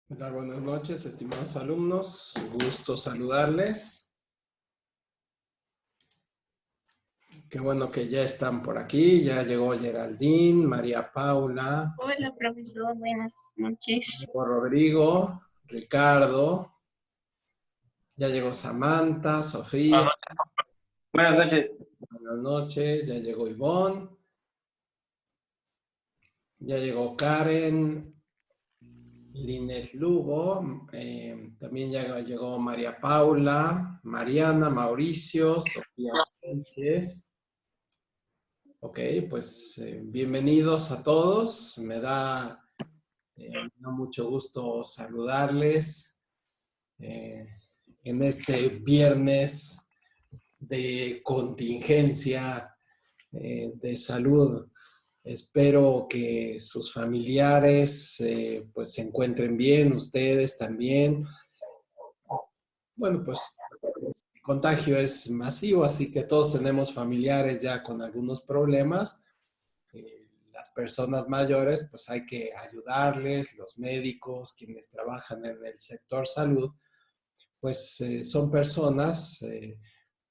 ¿Qué tal? Buenas noches, estimados alumnos. Gusto saludarles. Qué bueno que ya están por aquí. Ya llegó Geraldine, María Paula, Hola, profesor, buenas noches. llegó Rodrigo, Ricardo, ya llegó Samantha, Sofía. Buenas noches. Buenas noches, ya llegó Ivonne, ya llegó Karen, Linet Lugo, también ya llegó María Paula, Mariana, Mauricio, Sofía Sánchez. Ok, pues bienvenidos a todos. Me da mucho gusto saludarles eh, en este viernes de contingencia de salud. Espero que sus familiares pues se encuentren bien, ustedes también. Bueno, pues el contagio es masivo, así que todos tenemos familiares ya con algunos problemas. Las personas mayores, pues hay que ayudarles, los médicos, quienes trabajan en el sector salud, pues son personas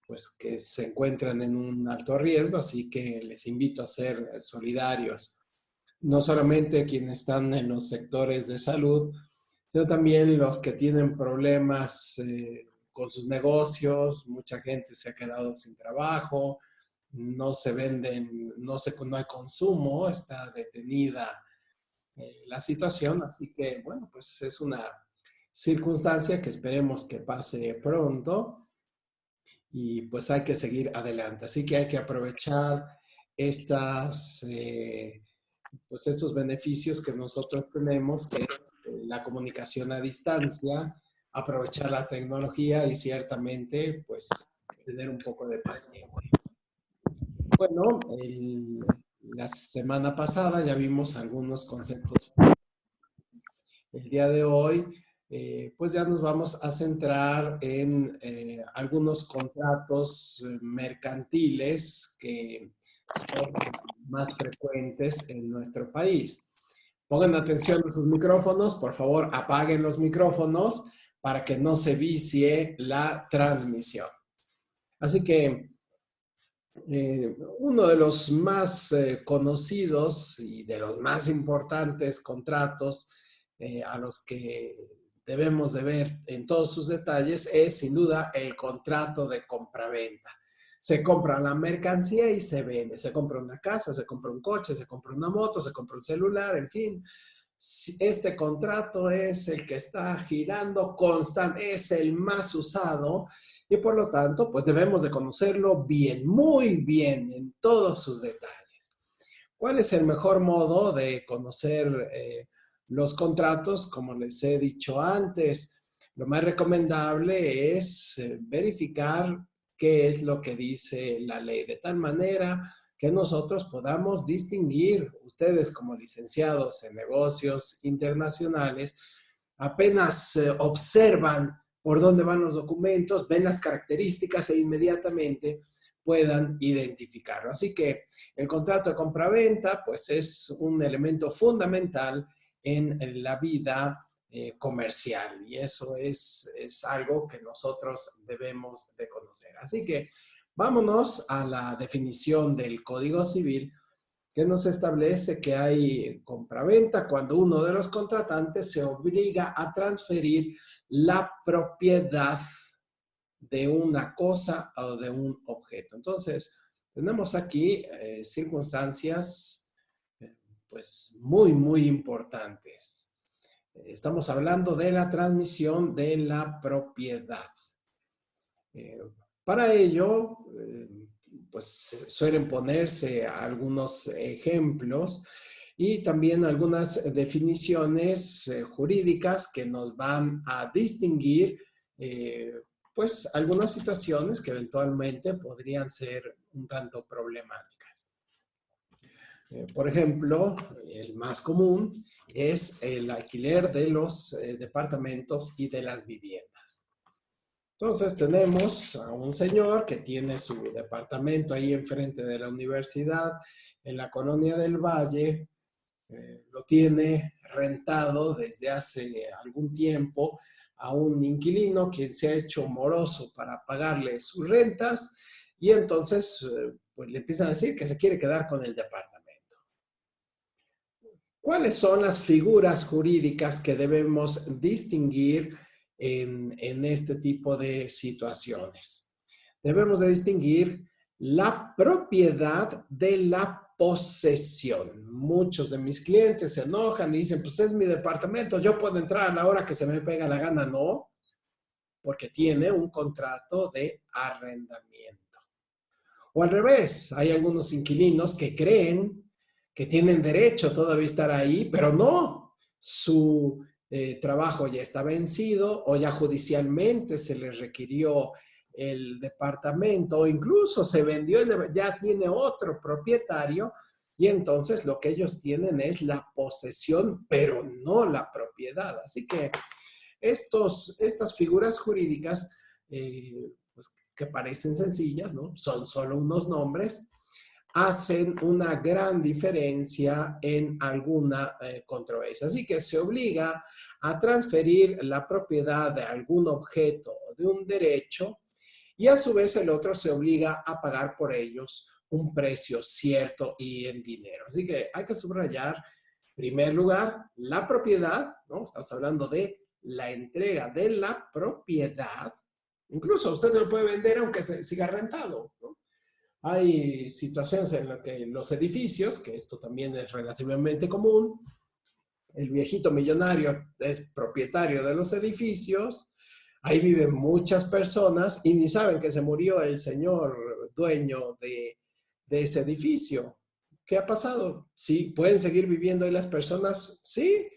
pues que se encuentran en un alto riesgo, así que les invito a ser solidarios, no solamente quienes están en los sectores de salud, sino también los que tienen problemas con sus negocios. Mucha gente se ha quedado sin trabajo, no se venden, no hay consumo, está detenida la situación, así que bueno, pues es una circunstancia que esperemos que pase pronto y pues hay que seguir adelante. Así que hay que aprovechar pues estos beneficios que nosotros tenemos, que es la comunicación a distancia, aprovechar la tecnología y ciertamente pues tener un poco de paciencia. Bueno, la semana pasada ya vimos algunos conceptos. El día de hoy, pues ya nos vamos a centrar en algunos contratos mercantiles que son más frecuentes en nuestro país. Pongan atención a sus micrófonos, por favor, apaguen los micrófonos para que no se vicie la transmisión. Así que uno de los más conocidos y de los más importantes contratos a los que debemos de ver en todos sus detalles es sin duda el contrato de compraventa. Se compra la mercancía y se vende. Se compra una casa, se compra un coche, se compra una moto, se compra un celular, en fin. Este contrato es el que está girando constante, es el más usado y por lo tanto, pues debemos de conocerlo bien, muy bien, en todos sus detalles. ¿Cuál es el mejor modo de conocer los contratos? Como les he dicho antes, lo más recomendable es verificar qué es lo que dice la ley, de tal manera que nosotros podamos distinguir, ustedes como licenciados en negocios internacionales, apenas observan por dónde van los documentos, ven las características e inmediatamente puedan identificarlo. Así que el contrato de compraventa, pues es un elemento fundamental en la vida comercial y eso es algo que nosotros debemos de conocer. Así que vámonos a la definición del Código Civil que nos establece que hay compraventa cuando uno de los contratantes se obliga a transferir la propiedad de una cosa o de un objeto. Entonces, tenemos aquí circunstancias pues muy importantes. Estamos hablando de la transmisión de la propiedad. Eh, para ello, pues suelen ponerse algunos ejemplos y también algunas definiciones jurídicas que nos van a distinguir pues algunas situaciones que eventualmente podrían ser un tanto problemáticas. Por ejemplo, el más común es el alquiler de los departamentos y de las viviendas. Entonces tenemos a un señor que tiene su departamento ahí enfrente de la universidad, en la colonia del Valle, lo tiene rentado desde hace algún tiempo a un inquilino quien se ha hecho moroso para pagarle sus rentas y entonces pues le empiezan a decir que se quiere quedar con el departamento. ¿Cuáles son las figuras jurídicas que debemos distinguir en este tipo de situaciones? Debemos de distinguir la propiedad de la posesión. Muchos de mis clientes se enojan y dicen, pues es mi departamento, yo puedo entrar a la hora que se me pega la gana. No, porque tiene un contrato de arrendamiento. O al revés, hay algunos inquilinos que creen que tienen derecho todavía a estar ahí, pero no, su trabajo ya está vencido o ya judicialmente se les requirió el departamento o incluso se vendió, ya tiene otro propietario y entonces lo que ellos tienen es la posesión, pero no la propiedad. Así que estas figuras jurídicas, pues, que parecen sencillas, ¿no? Son solo unos nombres, hacen una gran diferencia en alguna controversia. Así que se obliga a transferir la propiedad de algún objeto o de un derecho y a su vez el otro se obliga a pagar por ellos un precio cierto y en dinero. Así que hay que subrayar, en primer lugar, la propiedad, ¿no? Estamos hablando de la entrega de la propiedad. Incluso usted lo puede vender aunque se siga rentado, ¿no? Hay situaciones en las que los edificios, que esto también es relativamente común, el viejito millonario es propietario de los edificios, ahí viven muchas personas y ni saben que se murió el señor dueño de ese edificio. ¿Qué ha pasado? Sí, ¿pueden seguir viviendo ahí las personas? Sí.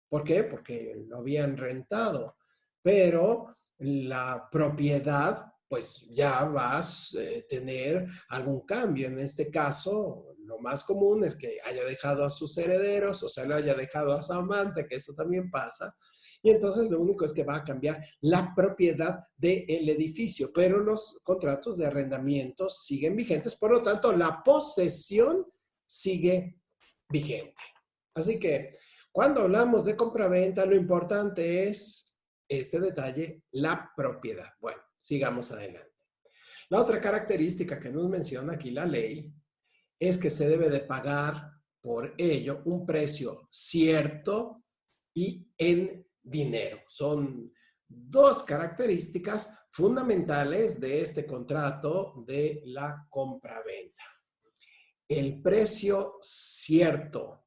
¿Por qué? Porque lo habían rentado. Pero la propiedad, pues ya vas a tener algún cambio. En este caso, lo más común es que haya dejado a sus herederos o se lo haya dejado a su amante, que eso también pasa. Y entonces lo único es que va a cambiar la propiedad del edificio, pero los contratos de arrendamiento siguen vigentes, por lo tanto, la posesión sigue vigente. Así que cuando hablamos de compraventa, lo importante es este detalle, la propiedad. Bueno, sigamos adelante. La otra característica que nos menciona aquí la ley es que se debe de pagar por ello un precio cierto y en dinero. Son dos características fundamentales de este contrato de la compraventa. El precio cierto.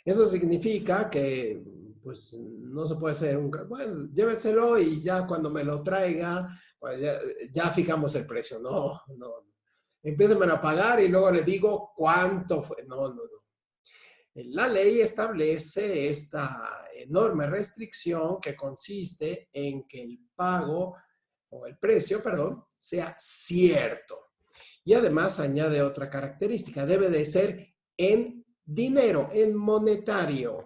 Eso significa que, pues, no se puede hacer bueno, lléveselo y ya cuando me lo traiga, pues ya fijamos el precio. No, no. Empiecen a pagar y luego le digo cuánto fue. No, no, no. La ley establece esta enorme restricción que consiste en que el pago, o el precio, perdón, sea cierto. Y además añade otra característica, debe de ser en dinero, en monetario.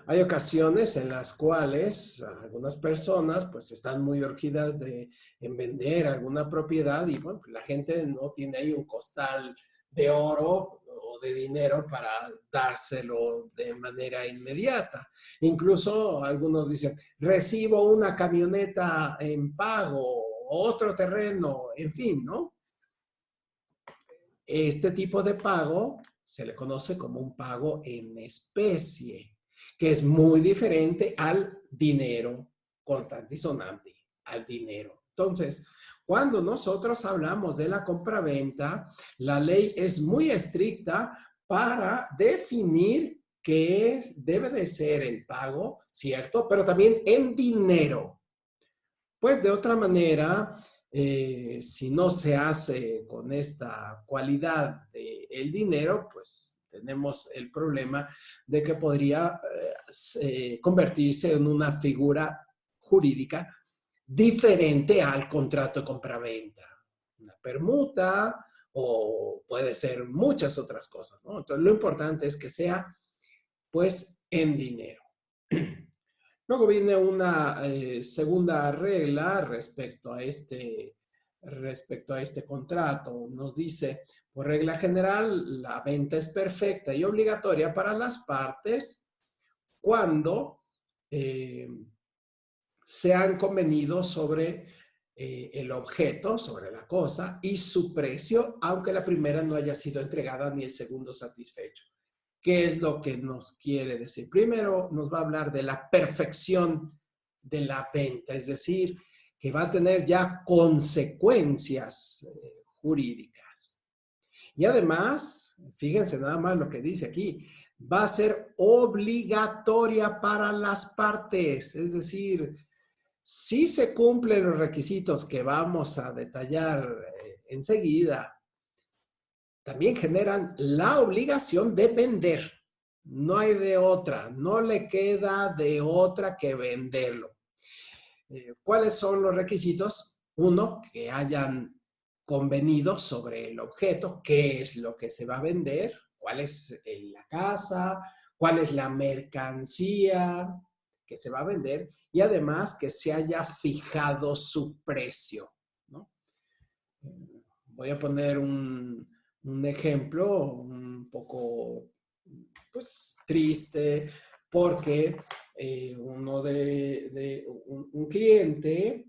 Hay ocasiones en las cuales algunas personas pues están muy urgidas en vender alguna propiedad y bueno, la gente no tiene ahí un costal de oro o de dinero para dárselo de manera inmediata. Incluso algunos dicen, recibo una camioneta en pago, otro terreno, en fin, ¿no? Este tipo de pago se le conoce como un pago en especie, que es muy diferente al dinero constante y sonante, al dinero. Entonces, cuando nosotros hablamos de la compraventa, la ley es muy estricta para definir qué debe de ser el pago, ¿cierto? Pero también en dinero. Pues de otra manera, si no se hace con esta cualidad del dinero, pues tenemos el problema de que podría convertirse en una figura jurídica diferente al contrato de compraventa, una permuta o puede ser muchas otras cosas, ¿no? Entonces, lo importante es que sea, pues, en dinero. Luego viene una segunda regla respecto a este contrato. Nos dice, Por regla general, la venta es perfecta y obligatoria para las partes cuando se han convenido sobre el objeto, sobre la cosa y su precio, aunque la primera no haya sido entregada ni el segundo satisfecho. ¿Qué es lo que nos quiere decir? Primero nos va a hablar de la perfección de la venta, es decir, que va a tener ya consecuencias jurídicas. Y además, fíjense nada más lo que dice aquí, va a ser obligatoria para las partes, es decir, si se cumplen los requisitos que vamos a detallar enseguida, también generan la obligación de vender. No hay de otra, no le queda de otra que venderlo. ¿Cuáles son los requisitos? Uno, que hayan convenido sobre el objeto, qué es lo que se va a vender, cuál es la casa, cuál es la mercancía que se va a vender y además que se haya fijado su precio, ¿no? Voy a poner un ejemplo un poco pues, triste porque un cliente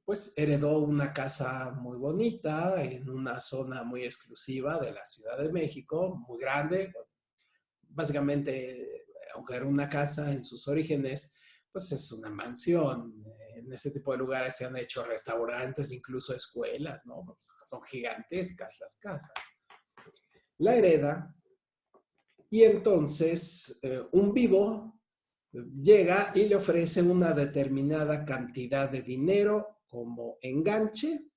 pues heredó una casa muy bonita en una zona muy exclusiva de la Ciudad de México, muy grande. Básicamente, aunque era una casa en sus orígenes, pues es una mansión. En ese tipo de lugares se han hecho restaurantes, incluso escuelas, ¿no? Pues son gigantescas las casas. La hereda y entonces un vivo llega y le ofrece una determinada cantidad de dinero como enganche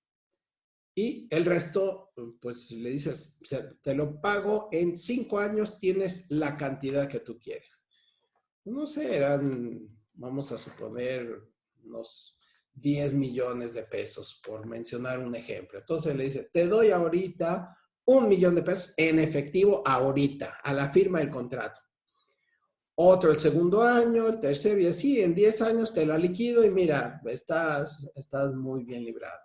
y el resto, pues le dices, te lo pago, en 5 años tienes la cantidad que tú quieres. No sé, vamos a suponer, unos 10 millones de pesos, por mencionar un ejemplo. Entonces le dice, te doy ahorita 1 millón de pesos en efectivo ahorita, a la firma del contrato. Otro el segundo año, el tercero y así, en 10 años te la liquido y mira, estás muy bien librado.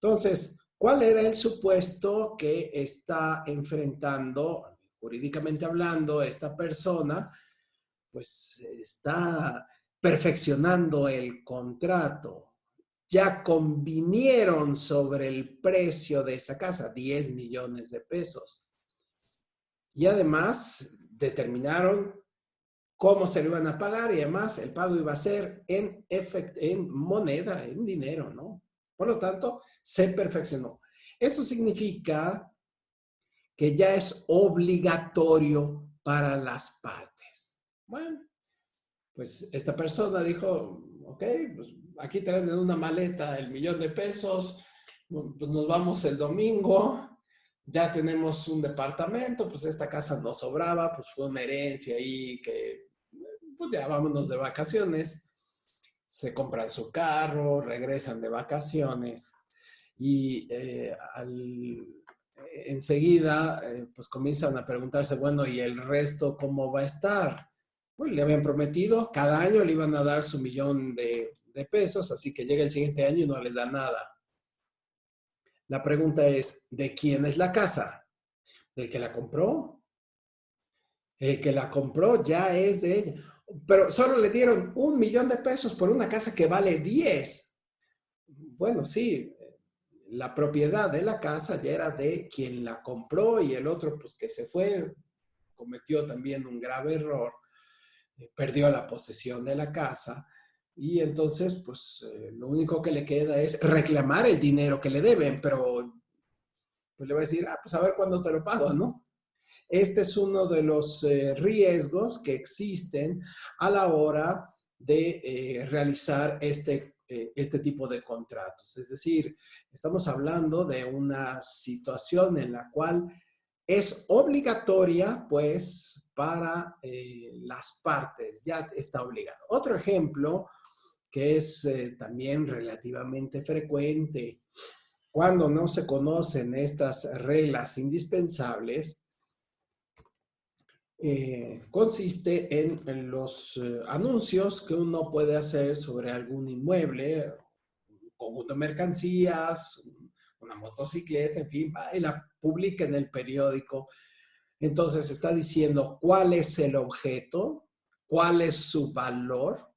Entonces, ¿cuál era el supuesto que está enfrentando, jurídicamente hablando, esta persona? Pues está perfeccionando el contrato. Ya convinieron sobre el precio de esa casa, 10 millones de pesos. Y además determinaron cómo se lo iban a pagar y además el pago iba a ser en moneda, en dinero, ¿no? Por lo tanto, se perfeccionó. Eso significa que ya es obligatorio para las partes. Bueno, pues esta persona dijo, ok, pues aquí traen en una maleta el 1 millón de pesos, pues nos vamos el domingo, ya tenemos un departamento, pues esta casa nos sobraba, pues fue una herencia ahí que, pues ya vámonos de vacaciones. Se compran su carro, regresan de vacaciones y enseguida pues comienzan a preguntarse, bueno, ¿y el resto cómo va a estar? Pues le habían prometido, cada año le iban a dar su 1 millón de pesos, así que llega el siguiente año y no les da nada. La pregunta es, ¿de quién es la casa? ¿Del que la compró? El que la compró ya es de ella. Pero solo le dieron 1 millón de pesos por una casa que vale 10. Bueno, sí, la propiedad de la casa ya era de quien la compró y el otro, pues que se fue, cometió también un grave error, perdió la posesión de la casa y entonces, pues lo único que le queda es reclamar el dinero que le deben, pero pues le va a decir, pues a ver cuándo te lo pago, ¿no? Este es uno de los riesgos que existen a la hora de realizar este tipo de contratos. Es decir, estamos hablando de una situación en la cual es obligatoria, pues, para las partes, ya está obligado. Otro ejemplo que es también relativamente frecuente, cuando no se conocen estas reglas indispensables, consiste en los anuncios que uno puede hacer sobre algún inmueble, un conjunto de mercancías, una motocicleta, en fin, va y la publica en el periódico. Entonces está diciendo cuál es el objeto, cuál es su valor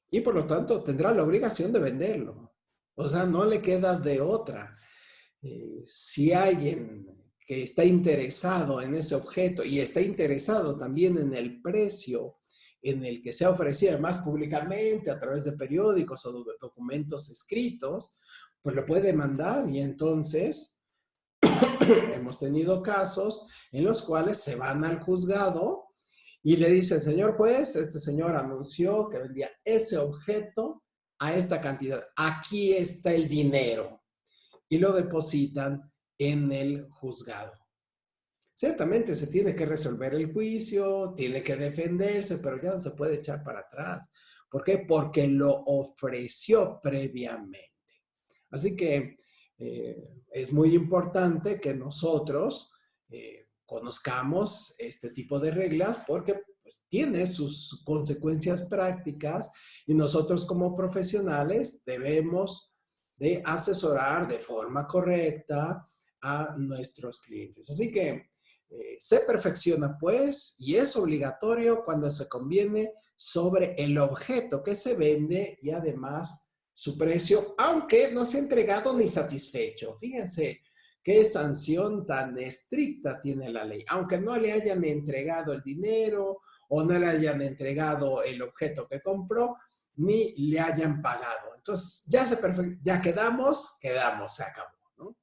y por lo tanto tendrá la obligación de venderlo. O sea, no le queda de otra. Si alguien que está interesado en ese objeto y está interesado también en el precio en el que se ha ofrecido además públicamente a través de periódicos o documentos escritos, pues lo puede mandar y entonces hemos tenido casos en los cuales se van al juzgado y le dicen, señor juez, este señor anunció que vendía ese objeto a esta cantidad. Aquí está el dinero. Y lo depositan en el juzgado. Ciertamente se tiene que resolver el juicio, tiene que defenderse, pero ya no se puede echar para atrás. ¿Por qué? Porque lo ofreció previamente. Así que es muy importante que nosotros conozcamos este tipo de reglas porque pues, tiene sus consecuencias prácticas y nosotros como profesionales debemos de asesorar de forma correcta a nuestros clientes. Así que se perfecciona pues y es obligatorio cuando se conviene sobre el objeto que se vende y además su precio, aunque no se ha entregado ni satisfecho. Fíjense qué sanción tan estricta tiene la ley. Aunque no le hayan entregado el dinero o no le hayan entregado el objeto que compró, ni le hayan pagado. Entonces, ya quedamos, se acabó, ¿no?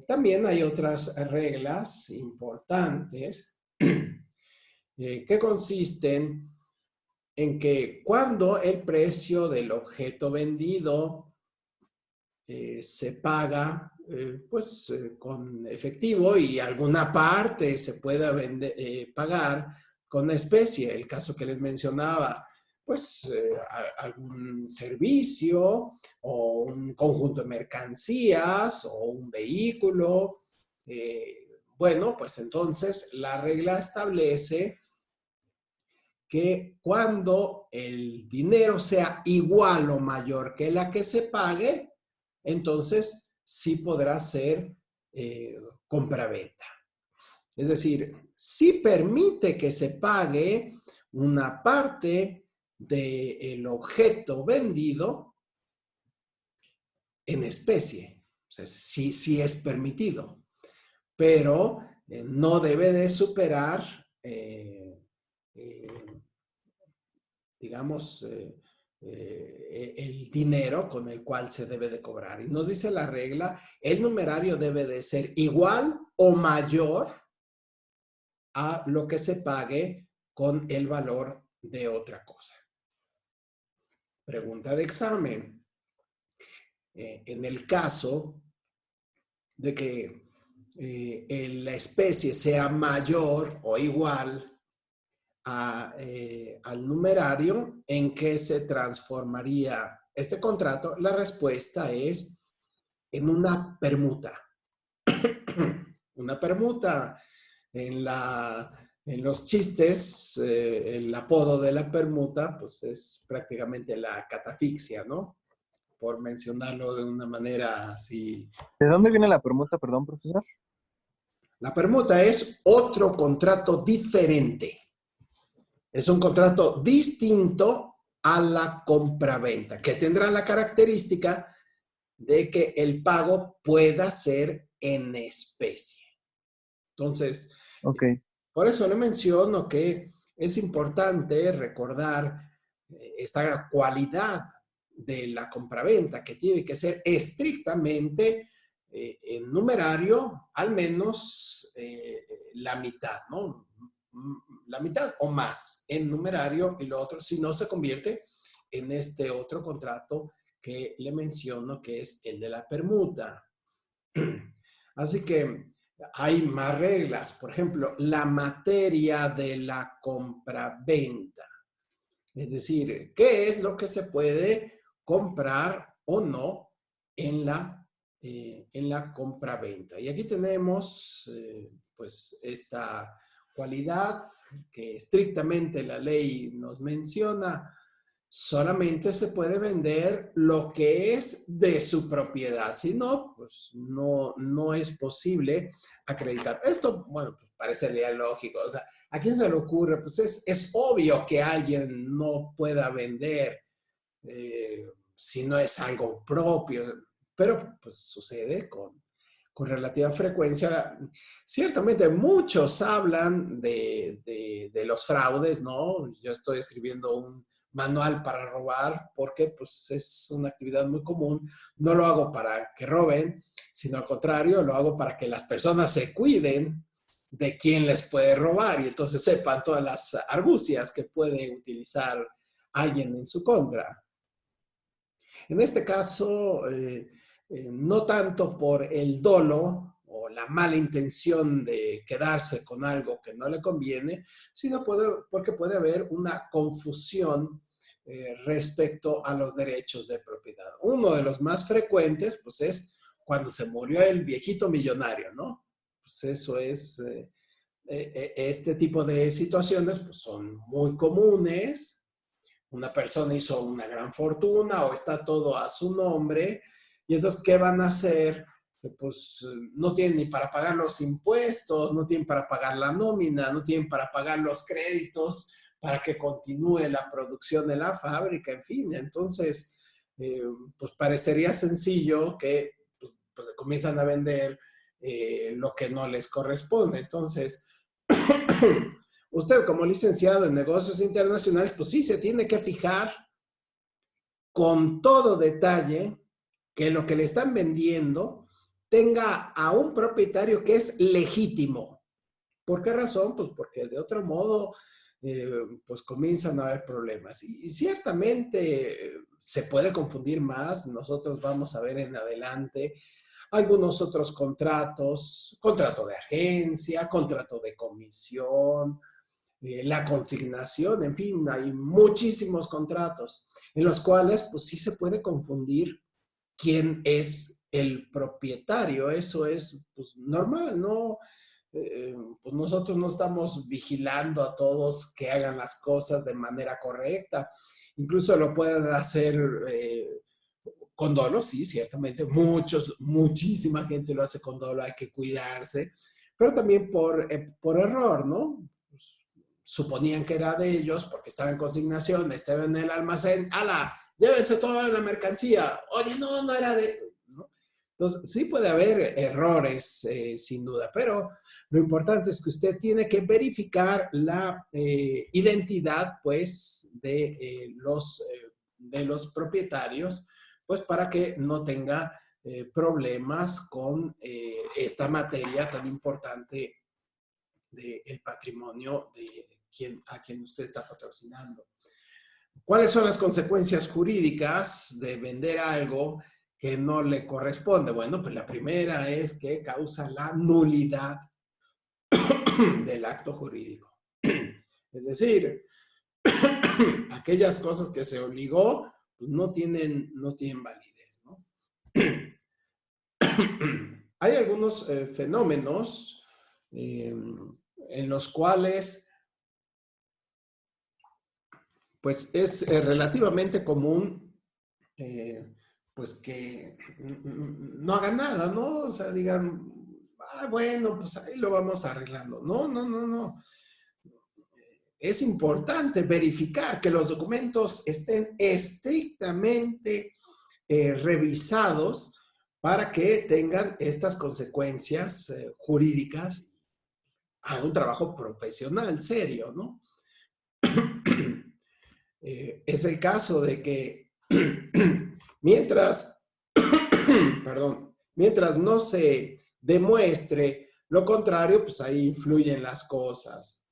También hay otras reglas importantes que consisten en que cuando el precio del objeto vendido se paga con efectivo y alguna parte se pueda pagar con especie, el caso que les mencionaba, pues algún servicio o un conjunto de mercancías o un vehículo. Bueno, pues entonces la regla establece que cuando el dinero sea igual o mayor que la que se pague, entonces sí podrá ser compraventa. Es decir, sí permite que se pague una parte del objeto vendido en especie. O sea, sí es permitido, pero no debe de superar digamos, el dinero con el cual se debe de cobrar. Y nos dice la regla, el numerario debe de ser igual o mayor a lo que se pague con el valor de otra cosa. Pregunta de examen. En el caso de que la especie sea mayor o igual al numerario, ¿en qué se transformaría este contrato? La respuesta es en una permuta. Una permuta. En los chistes, el apodo de la permuta, pues es prácticamente la catafixia, ¿no? Por mencionarlo de una manera así. ¿De dónde viene la permuta, perdón, profesor? La permuta es otro contrato diferente. Es un contrato distinto a la compraventa, que tendrá la característica de que el pago pueda ser en especie. Entonces, okay. Por eso le menciono que es importante recordar esta cualidad de la compraventa, que tiene que ser estrictamente en numerario, al menos la mitad, ¿no? La mitad o más en numerario y lo otro, si no se convierte en este otro contrato que le menciono, que es el de la permuta. Así que hay más reglas. Por ejemplo, la materia de la compraventa. Es decir, ¿qué es lo que se puede comprar o no en la compraventa? Y aquí tenemos pues esta cualidad que estrictamente la ley nos menciona solamente se puede vender lo que es de su propiedad. Si no, pues no es posible acreditar. Esto, bueno, pues parecería lógico. O sea, ¿a quién se le ocurre? Pues es obvio que alguien no pueda vender si no es algo propio, pero pues sucede con relativa frecuencia. Ciertamente muchos hablan de los fraudes, ¿no? Yo estoy escribiendo un manual para robar porque pues es una actividad muy común. No lo hago para que roben, sino al contrario, lo hago para que las personas se cuiden de quién les puede robar y entonces sepan todas las argucias que puede utilizar alguien en su contra. En este caso, no tanto por el dolo o la mala intención de quedarse con algo que no le conviene, sino porque puede haber una confusión respecto a los derechos de propiedad. Uno de los más frecuentes, pues, es cuando se murió el viejito millonario, ¿no? Pues eso es, este tipo de situaciones, pues, son muy comunes. Una persona hizo una gran fortuna o está todo a su nombre, y entonces, ¿qué van a hacer? Pues no tienen ni para pagar los impuestos, no tienen para pagar la nómina, no tienen para pagar los créditos para que continúe la producción de la fábrica, en fin. Entonces, pues parecería sencillo que pues, comienzan a vender lo que no les corresponde. Entonces, usted como licenciado en negocios internacionales, pues sí se tiene que fijar con todo detalle que lo que le están vendiendo tenga a un propietario que es legítimo. ¿Por qué razón? Pues porque de otro modo, pues comienzan a haber problemas. Y ciertamente se puede confundir más. Nosotros vamos a ver en adelante algunos otros contratos, contrato de agencia, contrato de comisión, la consignación, en fin, hay muchísimos contratos en los cuales pues sí se puede confundir quién es el propietario. Eso es pues, normal, ¿no? Pues nosotros no estamos vigilando a todos que hagan las cosas de manera correcta. Incluso lo pueden hacer con dolo, sí, ciertamente. Muchísima gente lo hace con dolo, hay que cuidarse, pero también por error, ¿no? Suponían que era de ellos porque estaba en consignación, estaba en el almacén, ¡ala! Llévense toda la mercancía. Oye, no era de... ¿no? Entonces, sí puede haber errores, sin duda, pero lo importante es que usted tiene que verificar la identidad, pues, de los propietarios, pues, para que no tenga problemas con esta materia tan importante del patrimonio de a quien usted está patrocinando. ¿Cuáles son las consecuencias jurídicas de vender algo que no le corresponde? Bueno, pues la primera es que causa la nulidad del acto jurídico. Es decir, aquellas cosas que se obligó pues no tienen validez, ¿no? Hay algunos fenómenos en los cuales pues es relativamente común pues que no hagan nada, ¿no? O sea, digan, bueno, pues ahí lo vamos arreglando. No. Es importante verificar que los documentos estén estrictamente revisados para que tengan estas consecuencias jurídicas a un trabajo profesional serio, ¿no? Es el caso de que mientras no se demuestre lo contrario, pues ahí influyen las cosas.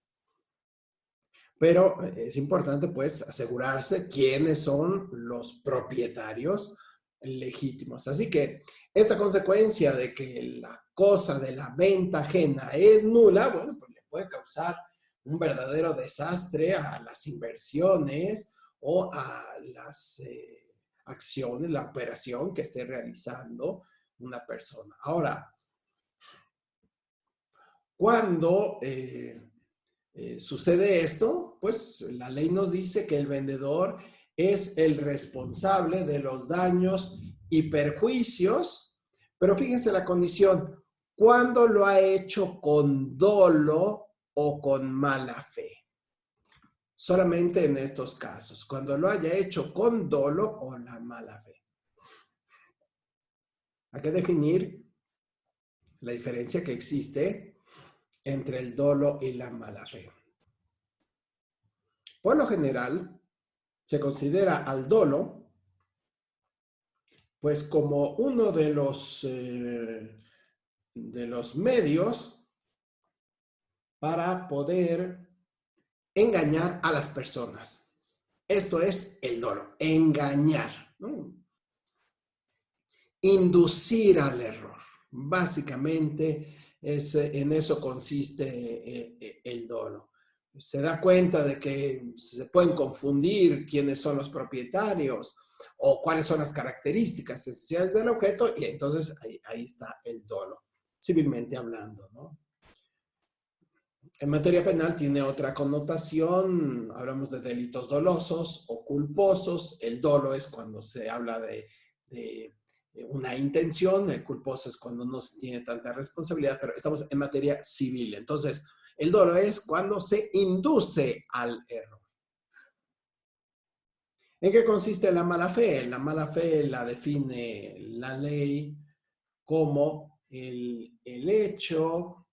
Pero es importante, pues, asegurarse quiénes son los propietarios legítimos. Así que esta consecuencia de que la cosa de la venta ajena es nula, bueno, pues le puede causar un verdadero desastre a las inversiones o a las acciones, la operación que esté realizando una persona. Ahora, cuando sucede esto, pues la ley nos dice que el vendedor es el responsable de los daños y perjuicios, pero fíjense la condición, ¿cuándo lo ha hecho con dolo o con mala fe? Solamente en estos casos, cuando lo haya hecho con dolo o la mala fe. Hay que definir la diferencia que existe entre el dolo y la mala fe. Por lo general, se considera al dolo pues como uno de los medios para poder engañar a las personas. Esto es el dolo, engañar, ¿no? Inducir al error. Básicamente, en eso consiste el dolo. Se da cuenta de que se pueden confundir quiénes son los propietarios o cuáles son las características esenciales del objeto y entonces ahí está el dolo, civilmente hablando, ¿no? En materia penal tiene otra connotación, hablamos de delitos dolosos o culposos. El dolo es cuando se habla de una intención, el culposo es cuando no se tiene tanta responsabilidad, pero estamos en materia civil. Entonces, el dolo es cuando se induce al error. ¿En qué consiste la mala fe? La mala fe la define la ley como el hecho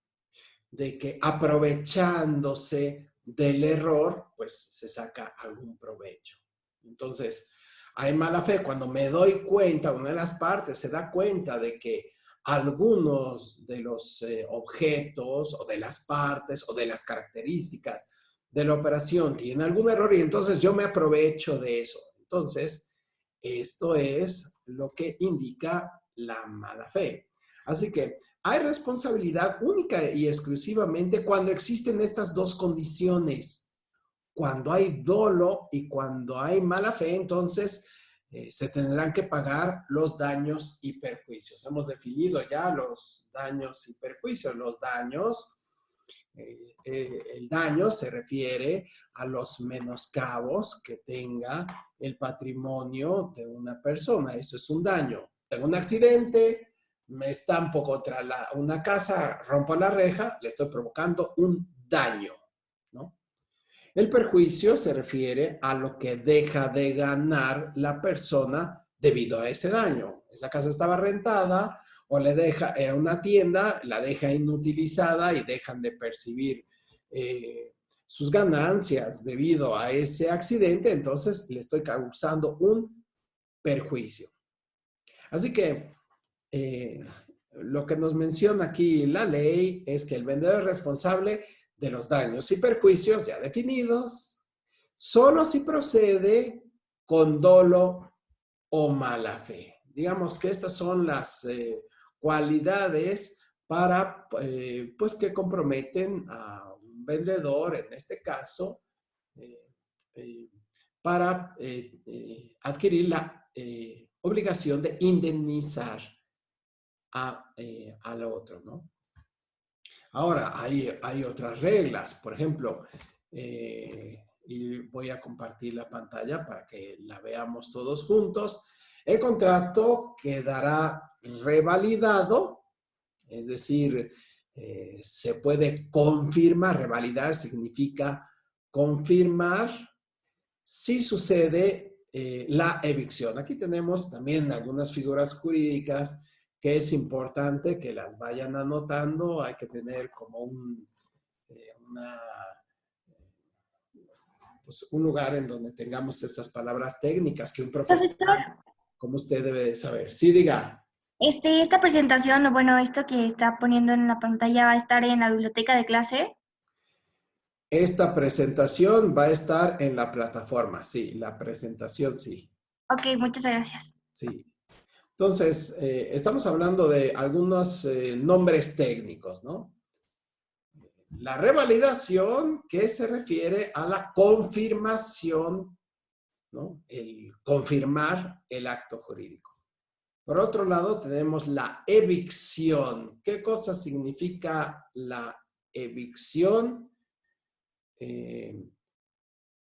de que aprovechándose del error, pues se saca algún provecho. Entonces, hay mala fe cuando me doy cuenta, una de las partes se da cuenta de que algunos de los objetos o de las partes o de las características de la operación tienen algún error y entonces yo me aprovecho de eso. Entonces, esto es lo que indica la mala fe. Así que hay responsabilidad única y exclusivamente cuando existen estas dos condiciones. Cuando hay dolo y cuando hay mala fe, entonces se tendrán que pagar los daños y perjuicios. Hemos definido ya los daños y perjuicios. Los daños, el daño se refiere a los menoscabos que tenga el patrimonio de una persona. Eso es un daño. Tengo un accidente, me estampo contra una casa, rompo la reja, le estoy provocando un daño, ¿no? El perjuicio se refiere a lo que deja de ganar la persona debido a ese daño. Esa casa estaba rentada o era una tienda, la deja inutilizada y dejan de percibir sus ganancias debido a ese accidente, entonces le estoy causando un perjuicio. Así que lo que nos menciona aquí la ley es que el vendedor es responsable de los daños y perjuicios ya definidos, solo si procede con dolo o mala fe. Digamos que estas son las cualidades para, pues, que comprometen a un vendedor, en este caso, para adquirir la obligación de indemnizar al otro, ¿no? Ahora, hay otras reglas. Por ejemplo, y voy a compartir la pantalla para que la veamos todos juntos. El contrato quedará revalidado, es decir, se puede confirmar. Revalidar significa confirmar si sucede la evicción. Aquí tenemos también algunas figuras jurídicas que es importante que las vayan anotando. Hay que tener como un lugar en donde tengamos estas palabras técnicas que un profesor, Profesor, como usted debe de saber. Sí, diga. esta presentación, o bueno, esto que está poniendo en la pantalla va a estar en la biblioteca de clase. Esta presentación va a estar en la plataforma. Sí, la presentación sí. Ok, muchas gracias. Sí. Entonces, estamos hablando de algunos nombres técnicos, ¿no? La revalidación, que se refiere a la confirmación, ¿no? El confirmar el acto jurídico. Por otro lado, tenemos la evicción. ¿Qué cosa significa la evicción?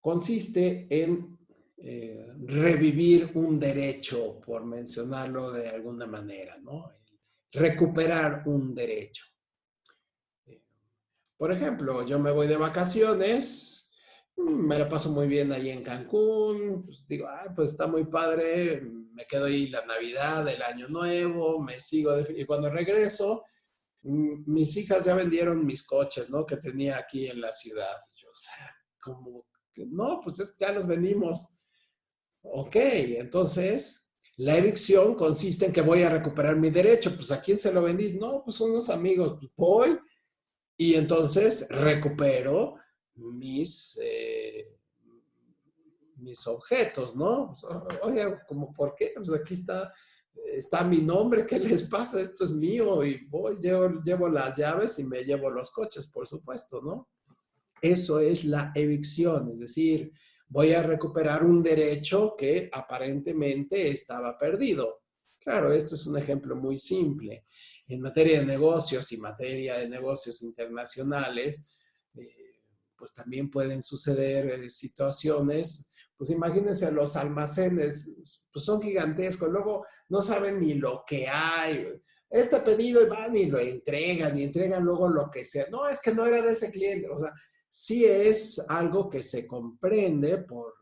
Consiste en revivir un derecho, por mencionarlo de alguna manera, ¿no? Recuperar un derecho. Por ejemplo, yo me voy de vacaciones, me la paso muy bien ahí en Cancún, pues digo, pues está muy padre, me quedo ahí la Navidad, el Año Nuevo, me sigo, y cuando regreso, mis hijas ya vendieron mis coches, ¿no? Que tenía aquí en la ciudad. Yo, o sea, como que no, pues es que ya los vendimos. Ok, entonces la evicción consiste en que voy a recuperar mi derecho. Pues ¿a quién se lo vendí? No, pues unos amigos. Pues, voy y entonces recupero mis objetos, ¿no? Oye, ¿cómo por qué? Pues aquí está mi nombre, ¿qué les pasa? Esto es mío y voy, llevo las llaves y me llevo los coches, por supuesto, ¿no? Eso es la evicción, es decir, voy a recuperar un derecho que aparentemente estaba perdido. Claro, este es un ejemplo muy simple. En materia de negocios y materia de negocios internacionales, pues también pueden suceder situaciones, pues imagínense los almacenes, pues son gigantescos, luego no saben ni lo que hay. Este pedido y van y entregan luego lo que sea. No, es que no era de ese cliente, o sea, sí es algo que se comprende por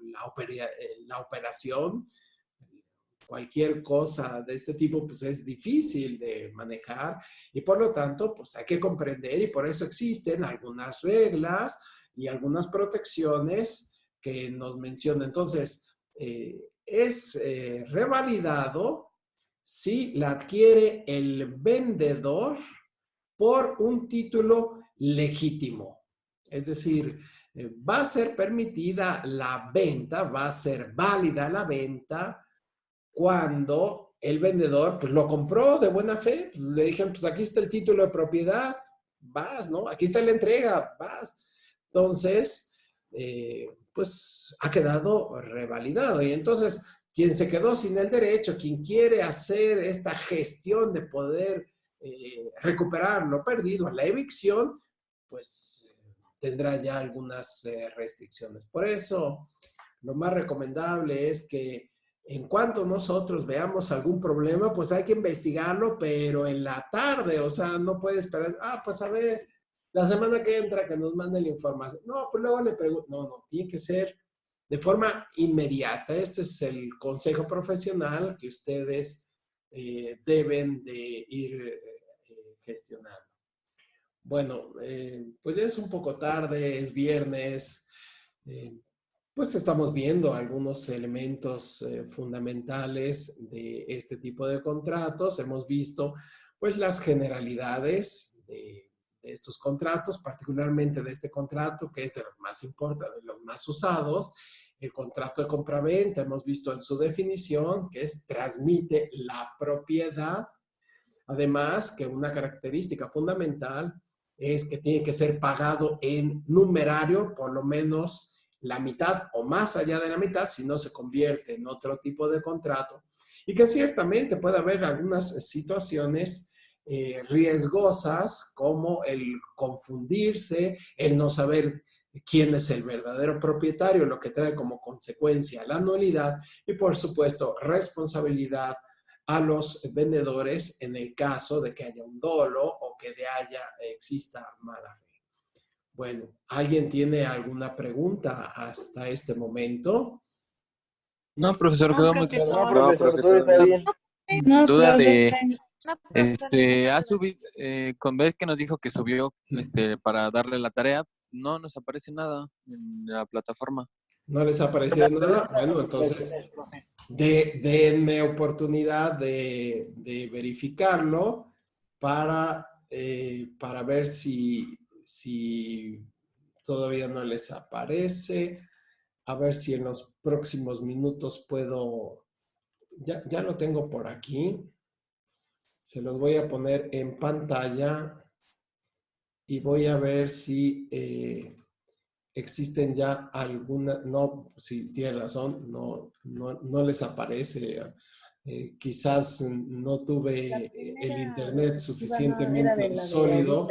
la operación. Cualquier cosa de este tipo pues es difícil de manejar y por lo tanto pues hay que comprender y por eso existen algunas reglas y algunas protecciones que nos mencionan. Entonces, es revalidado si la adquiere el vendedor por un título legítimo. Es decir, va a ser permitida la venta, va a ser válida la venta cuando el vendedor pues lo compró de buena fe, pues, le dijeron, pues aquí está el título de propiedad, vas, ¿no? Aquí está la entrega, vas. Entonces, pues ha quedado revalidado. Y entonces, quien se quedó sin el derecho, quien quiere hacer esta gestión de poder recuperar lo perdido, la evicción, pues tendrá ya algunas restricciones. Por eso, lo más recomendable es que en cuanto nosotros veamos algún problema, pues hay que investigarlo, pero en la tarde, o sea, no puede esperar, pues a ver, la semana que entra que nos mande la información. No, pues luego le pregunto, no, tiene que ser de forma inmediata. Este es el consejo profesional que ustedes deben de ir gestionando. Bueno, pues ya es un poco tarde, es viernes. Pues estamos viendo algunos elementos fundamentales de este tipo de contratos. Hemos visto pues las generalidades de estos contratos, particularmente de este contrato que es de los más importantes, de los más usados, el contrato de compraventa. Hemos visto en su definición que transmite la propiedad. Además, que una característica fundamental es que tiene que ser pagado en numerario, por lo menos la mitad o más allá de la mitad, si no se convierte en otro tipo de contrato. Y que ciertamente puede haber algunas situaciones riesgosas, como el confundirse, el no saber quién es el verdadero propietario, lo que trae como consecuencia la nulidad y, por supuesto, responsabilidad a los vendedores en el caso de que haya un dolo o que exista mala fe. Bueno, ¿alguien tiene alguna pregunta hasta este momento? No, profesor, quedó muy claro. No, profesor, todo está bien. Duda de, ha subido, con vez que nos dijo que subió, para darle la tarea, no nos aparece nada en la plataforma. ¿No les ha parecido nada? Bueno, entonces denme oportunidad de verificarlo para ver si todavía no les aparece. A ver si en los próximos minutos puedo... Ya lo tengo por aquí. Se los voy a poner en pantalla y voy a ver si existen ya alguna... No, si tiene razón, no les aparece. Quizás no tuve el internet suficientemente sólido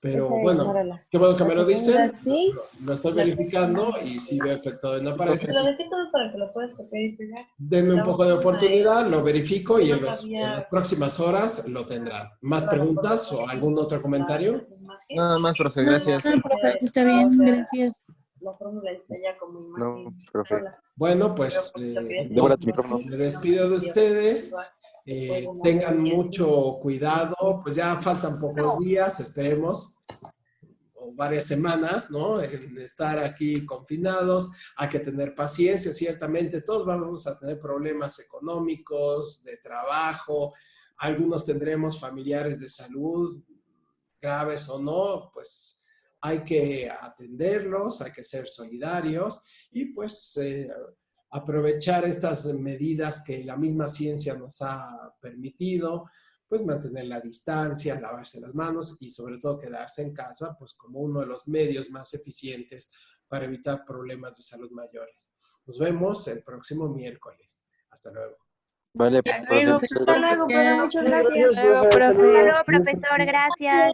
Pero Esa es bueno, Marola. qué bueno que me La lo dicen. segunda, sí. Lo estoy verificando y si veo que todo no aparece. Lo dejé todo para que lo puedas copiar y pegar. Denme un poco de oportunidad, lo verifico y No en sabía las próximas horas lo tendrán. ¿Más para preguntas poder o algún otro comentario? las imágenes. Nada más, profe, No, gracias. no, profe, está bien, gracias. La fórmula está ya como imagen. No, profe. sola. Bueno, pues Débora, tu micrófono. me despido de ustedes. Tengan mucho cuidado, pues ya faltan pocos días, esperemos, o varias semanas, ¿no? En estar aquí confinados. Hay que tener paciencia, ciertamente. Todos vamos a tener problemas económicos, de trabajo. Algunos tendremos familiares de salud, graves o no, pues hay que atenderlos, hay que ser solidarios y pues aprovechar estas medidas que la misma ciencia nos ha permitido, pues mantener la distancia, lavarse las manos y sobre todo quedarse en casa, pues como uno de los medios más eficientes para evitar problemas de salud mayores. Nos vemos el próximo miércoles. Hasta luego. Vale, Hasta luego, profe, muchas gracias. Hasta luego, profesor, gracias.